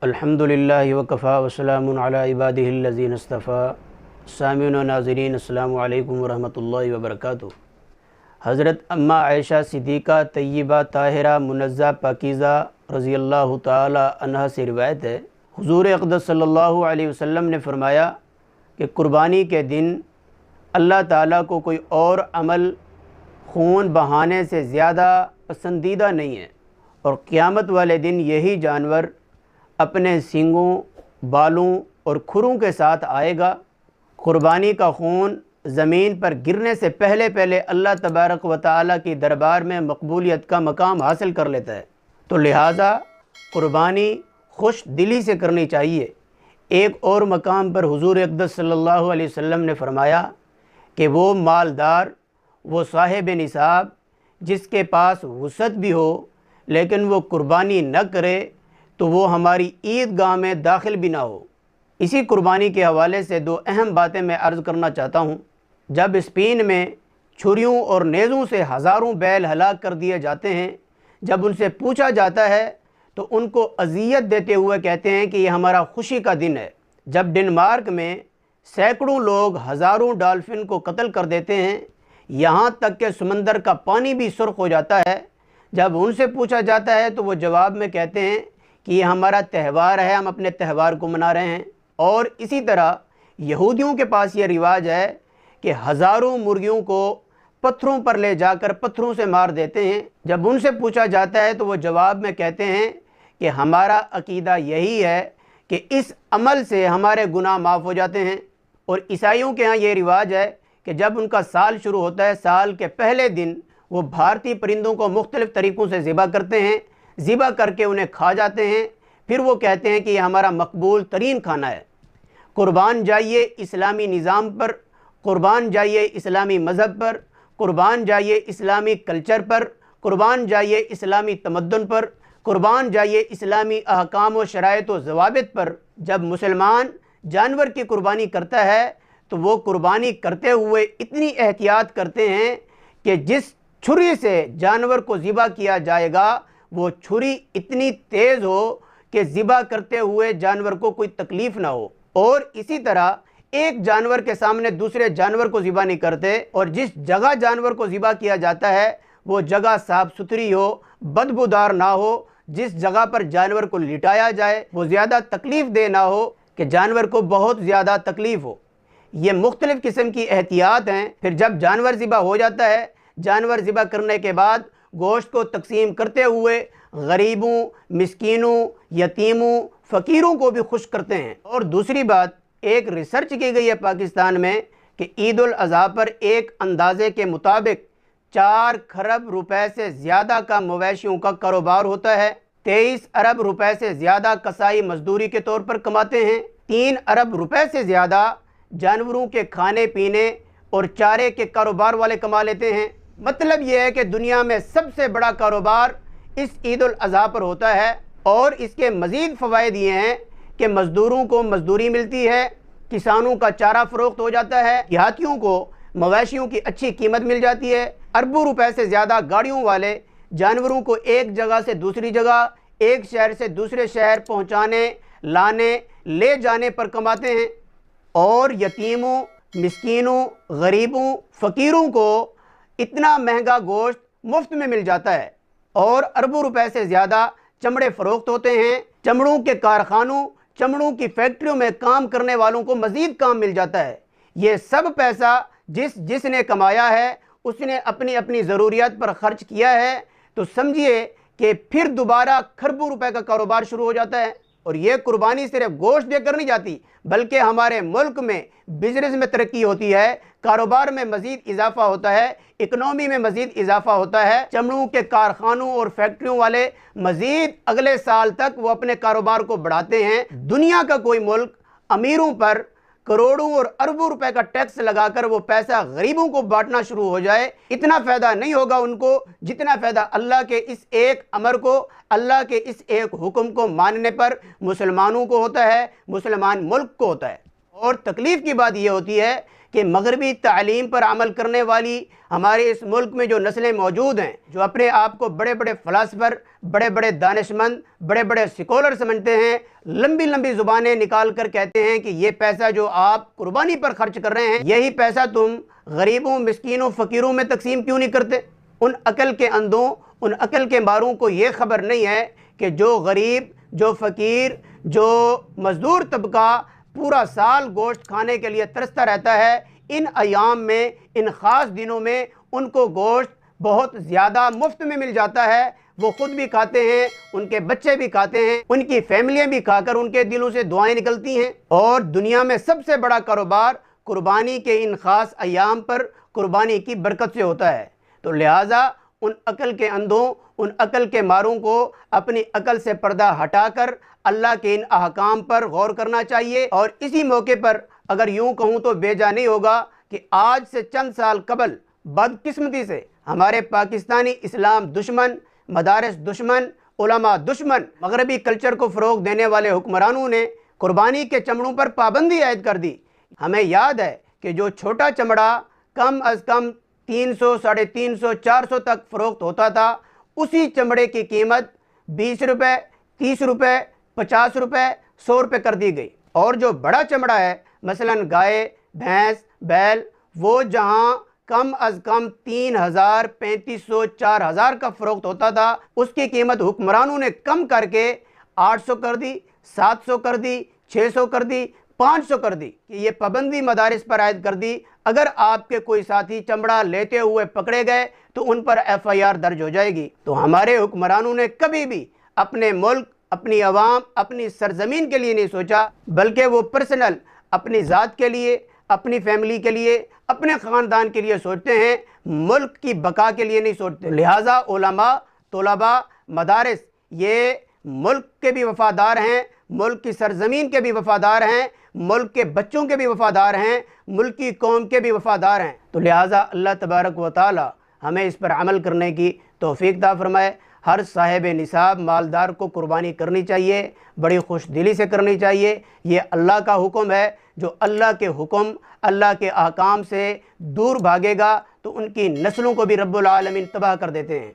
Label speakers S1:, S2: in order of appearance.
S1: الحمدللہ وکفا وسلام علی عبادہ الذین اصطفیٰ۔ سامعین و ناظرین السلام علیکم ورحمۃ اللہ وبرکاتہ۔ حضرت اماں عائشہ صدیقہ طیبہ طاہرہ منزہ پاکیزہ رضی اللہ تعالی عنہا سے روایت ہے، حضور اقدس صلی اللہ علیہ وسلم نے فرمایا کہ قربانی کے دن اللہ تعالیٰ کو کوئی اور عمل خون بہانے سے زیادہ پسندیدہ نہیں ہے، اور قیامت والے دن یہی جانور اپنے سینگوں، بالوں اور کھروں کے ساتھ آئے گا۔ قربانی کا خون زمین پر گرنے سے پہلے اللہ تبارک و تعالیٰ کی دربار میں مقبولیت کا مقام حاصل کر لیتا ہے، تو لہٰذا قربانی خوش دلی سے کرنی چاہیے۔ ایک اور مقام پر حضور اقدس صلی اللہ علیہ وسلم نے فرمایا کہ وہ مالدار، وہ صاحب نصاب جس کے پاس وسعت بھی ہو لیکن وہ قربانی نہ کرے تو وہ ہماری عیدگاہ میں داخل بھی نہ ہو۔ اسی قربانی کے حوالے سے دو اہم باتیں میں عرض کرنا چاہتا ہوں۔ جب اسپین میں چھریوں اور نیزوں سے ہزاروں بیل ہلاک کر دیے جاتے ہیں، جب ان سے پوچھا جاتا ہے تو ان کو اذیت دیتے ہوئے کہتے ہیں کہ یہ ہمارا خوشی کا دن ہے۔ جب ڈنمارک میں سینکڑوں لوگ ہزاروں ڈالفن کو قتل کر دیتے ہیں، یہاں تک کہ سمندر کا پانی بھی سرخ ہو جاتا ہے، جب ان سے پوچھا جاتا ہے تو وہ جواب میں کہتے ہیں کہ یہ ہمارا تہوار ہے، ہم اپنے تہوار کو منا رہے ہیں۔ اور اسی طرح یہودیوں کے پاس یہ رواج ہے کہ ہزاروں مرغیوں کو پتھروں پر لے جا کر پتھروں سے مار دیتے ہیں، جب ان سے پوچھا جاتا ہے تو وہ جواب میں کہتے ہیں کہ ہمارا عقیدہ یہی ہے کہ اس عمل سے ہمارے گناہ معاف ہو جاتے ہیں۔ اور عیسائیوں کے ہاں یہ رواج ہے کہ جب ان کا سال شروع ہوتا ہے، سال کے پہلے دن وہ بھارتی پرندوں کو مختلف طریقوں سے ذبح کرتے ہیں، ذبح کر کے انہیں کھا جاتے ہیں، پھر وہ کہتے ہیں کہ یہ ہمارا مقبول ترین کھانا ہے۔ قربان جائیے اسلامی نظام پر، قربان جائیے اسلامی مذہب پر، قربان جائیے اسلامی کلچر پر، قربان جائیے اسلامی تمدن پر، قربان جائیے اسلامی احکام و شرائط و ضوابط پر۔ جب مسلمان جانور کی قربانی کرتا ہے تو وہ قربانی کرتے ہوئے اتنی احتیاط کرتے ہیں کہ جس چھری سے جانور کو ذبح کیا جائے گا وہ چھری اتنی تیز ہو کہ ذبح کرتے ہوئے جانور کو کوئی تکلیف نہ ہو۔ اور اسی طرح ایک جانور کے سامنے دوسرے جانور کو ذبح نہیں کرتے، اور جس جگہ جانور کو ذبح کیا جاتا ہے وہ جگہ صاف ستھری ہو، بدبودار نہ ہو، جس جگہ پر جانور کو لٹایا جائے وہ زیادہ تکلیف دہ نہ ہو کہ جانور کو بہت زیادہ تکلیف ہو۔ یہ مختلف قسم کی احتیاط ہیں۔ پھر جب جانور ذبح ہو جاتا ہے، جانور ذبح کرنے کے بعد گوشت کو تقسیم کرتے ہوئے غریبوں، مسکینوں، یتیموں، فقیروں کو بھی خوش کرتے ہیں۔ اور دوسری بات، ایک ریسرچ کی گئی ہے پاکستان میں کہ عید الاضحیٰ پر ایک اندازے کے مطابق 4 کھرب روپے سے زیادہ کا مویشیوں کا کاروبار ہوتا ہے، 23 ارب روپے سے زیادہ کسائی مزدوری کے طور پر کماتے ہیں، 3 ارب روپے سے زیادہ جانوروں کے کھانے پینے اور چارے کے کاروبار والے کما لیتے ہیں۔ مطلب یہ ہے کہ دنیا میں سب سے بڑا کاروبار اس عید الاضحیٰ پر ہوتا ہے۔ اور اس کے مزید فوائد یہ ہیں کہ مزدوروں کو مزدوری ملتی ہے، کسانوں کا چارہ فروخت ہو جاتا ہے، دیہاتیوں کو مویشیوں کی اچھی قیمت مل جاتی ہے، اربوں روپے سے زیادہ گاڑیوں والے جانوروں کو ایک جگہ سے دوسری جگہ، ایک شہر سے دوسرے شہر پہنچانے، لانے، لے جانے پر کماتے ہیں۔ اور یتیموں، مسکینوں، غریبوں، فقیروں کو اتنا مہنگا گوشت مفت میں مل جاتا ہے، اور اربوں روپے سے زیادہ چمڑے فروخت ہوتے ہیں۔ چمڑوں کے کارخانوں، چمڑوں کی فیکٹریوں میں کام کرنے والوں کو مزید کام مل جاتا ہے۔ یہ سب پیسہ جس نے کمایا ہے اس نے اپنی اپنی ضروریات پر خرچ کیا ہے، تو سمجھیے کہ پھر دوبارہ کھربوں روپے کا کاروبار شروع ہو جاتا ہے۔ اور یہ قربانی صرف گوشت دے کر نہیں جاتی، بلکہ ہمارے ملک میں بزنس میں ترقی ہوتی ہے، کاروبار میں مزید اضافہ ہوتا ہے، اکنومی میں مزید اضافہ ہوتا ہے۔ چمڑوں کے کارخانوں اور فیکٹریوں والے مزید اگلے سال تک وہ اپنے کاروبار کو بڑھاتے ہیں۔ دنیا کا کوئی ملک امیروں پر کروڑوں اور اربوں روپے کا ٹیکس لگا کر وہ پیسہ غریبوں کو بانٹنا شروع ہو جائے، اتنا فائدہ نہیں ہوگا ان کو جتنا فائدہ اللہ کے اس ایک امر کو، اللہ کے اس ایک حکم کو ماننے پر مسلمانوں کو ہوتا ہے، مسلمان ملک کو ہوتا ہے۔ اور تکلیف کی بات یہ ہوتی ہے کہ مغربی تعلیم پر عمل کرنے والی ہمارے اس ملک میں جو نسلیں موجود ہیں، جو اپنے آپ کو بڑے بڑے فلاسفر، بڑے بڑے دانشمند، بڑے بڑے سکولر سمجھتے ہیں، لمبی لمبی زبانیں نکال کر کہتے ہیں کہ یہ پیسہ جو آپ قربانی پر خرچ کر رہے ہیں، یہی پیسہ تم غریبوں، مسکینوں، فقیروں میں تقسیم کیوں نہیں کرتے؟ ان عقل کے اندھوں، ان عقل کے ماروں کو یہ خبر نہیں ہے کہ جو غریب، جو فقیر، جو مزدور طبقہ پورا سال گوشت کھانے کے لیے ترستا رہتا ہے، ان ایام میں، ان خاص دنوں میں ان کو گوشت بہت زیادہ مفت میں مل جاتا ہے، وہ خود بھی کھاتے ہیں، ان کے بچے بھی کھاتے ہیں، ان کی فیملیاں بھی کھا کر ان کے دلوں سے دعائیں نکلتی ہیں۔ اور دنیا میں سب سے بڑا کاروبار قربانی کے ان خاص ایام پر قربانی کی برکت سے ہوتا ہے۔ تو لہٰذا ان عقل کے اندھوں، ان عقل کے ماروں کو اپنی عقل سے پردہ ہٹا کر اللہ کے ان احکام پر غور کرنا چاہیے۔ اور اسی موقع پر اگر یوں کہوں تو بیجا نہیں ہوگا کہ آج سے چند سال قبل بدقسمتی سے ہمارے پاکستانی اسلام دشمن، مدارس دشمن، علماء دشمن، مغربی کلچر کو فروغ دینے والے حکمرانوں نے قربانی کے چمڑوں پر پابندی عائد کر دی۔ ہمیں یاد ہے کہ جو چھوٹا چمڑا کم از کم 300، 350، 400 تک فروخت ہوتا تھا، اسی چمڑے کی قیمت 20 روپے، 30 روپے، 50 روپے، 100 روپے کر دی گئی۔ اور جو بڑا چمڑا ہے، مثلا گائے، بھینس، بیل، وہ جہاں کم از کم 3000، 3500، 4000 کا فروخت ہوتا تھا، اس کی قیمت حکمرانوں نے کم کر کے 800 کر دی، 700 کر دی، 600 کر دی، 500 کر دی، کہ یہ پابندی مدارس پر عائد کر دی۔ اگر آپ کے کوئی ساتھی چمڑا لیتے ہوئے پکڑے گئے تو ان پر FIR درج ہو جائے گی۔ تو ہمارے حکمرانوں نے کبھی بھی اپنے ملک، اپنی عوام، اپنی سرزمین کے لیے نہیں سوچا، بلکہ وہ پرسنل اپنی ذات کے لیے، اپنی فیملی کے لیے، اپنے خاندان کے لیے سوچتے ہیں، ملک کی بقا کے لیے نہیں سوچتے۔ لہٰذا علماء، طلباء، مدارس یہ ملک کے بھی وفادار ہیں، ملک کی سرزمین کے بھی وفادار ہیں، ملک کے بچوں کے بھی وفادار ہیں، ملک کی قوم کے بھی وفادار ہیں۔ تو لہٰذا اللہ تبارک و تعالی ہمیں اس پر عمل کرنے کی توفیق عطا فرمائے۔ ہر صاحب نصاب مالدار کو قربانی کرنی چاہیے، بڑی خوش دلی سے کرنی چاہیے۔ یہ اللہ کا حکم ہے، جو اللہ کے حکم، اللہ کے احکام سے دور بھاگے گا تو ان کی نسلوں کو بھی رب العالمین تباہ کر دیتے ہیں۔